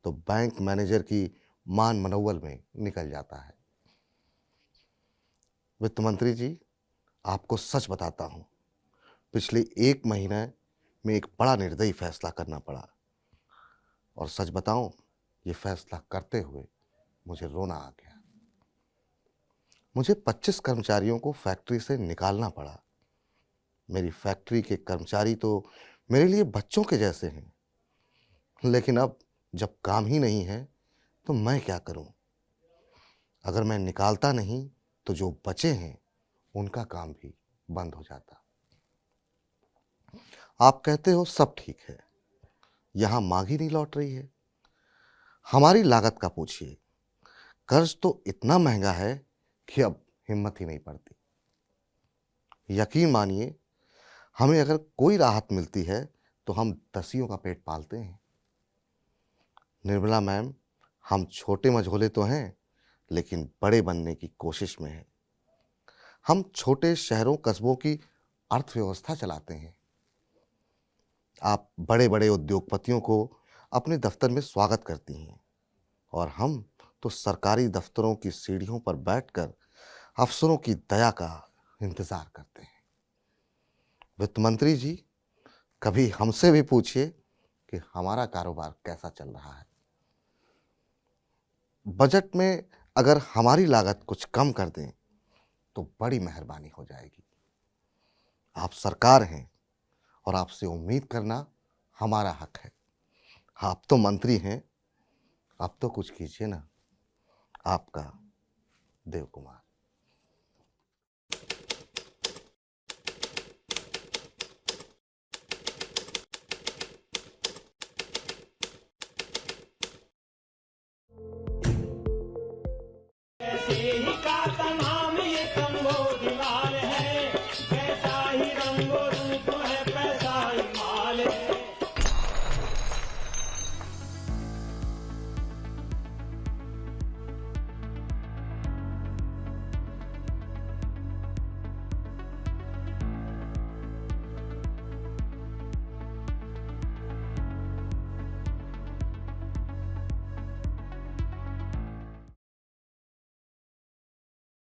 तो बैंक मैनेजर की मान मनोवल में निकल जाता है। वित्त मंत्री जी, आपको सच बताता हूं, पिछले 1 महीने में एक बड़ा निर्दयी फैसला करना पड़ा, और सच बताऊं, ये फैसला करते हुए मुझे रोना आ गया। मुझे 25 कर्मचारियों को फैक्ट्री से निकालना पड़ा। मेरी फैक्ट्री के कर्मचारी तो मेरे लिए बच्चों के जैसे हैं, लेकिन अब जब काम ही नहीं है तो मैं क्या करूं? अगर मैं निकालता नहीं तो जो बचे हैं उनका काम भी बंद हो जाता। आप कहते हो सब ठीक है, यहां मांग ही नहीं लौट रही है। हमारी लागत का पूछिए, कर्ज तो इतना महंगा है कि अब हिम्मत ही नहीं पड़ती। यकीन मानिए, हमें अगर कोई राहत मिलती है तो हम दसियों का पेट पालते हैं। निर्मला मैम, हम छोटे मझोले तो हैं, लेकिन बड़े बनने की कोशिश में हैं। हम छोटे शहरों कस्बों की अर्थव्यवस्था चलाते हैं। आप बड़े बड़े उद्योगपतियों को अपने दफ्तर में स्वागत करती हैं, और हम तो सरकारी दफ्तरों की सीढ़ियों पर बैठकर अफसरों की दया का इंतजार करते हैं। वित्त मंत्री जी, कभी हमसे भी पूछिए कि हमारा कारोबार कैसा चल रहा है। बजट में अगर हमारी लागत कुछ कम कर दें तो बड़ी मेहरबानी हो जाएगी। आप सरकार हैं और आपसे उम्मीद करना हमारा हक है। आप तो मंत्री हैं, अब तो कुछ कीजिए ना। आपका देव कुमार।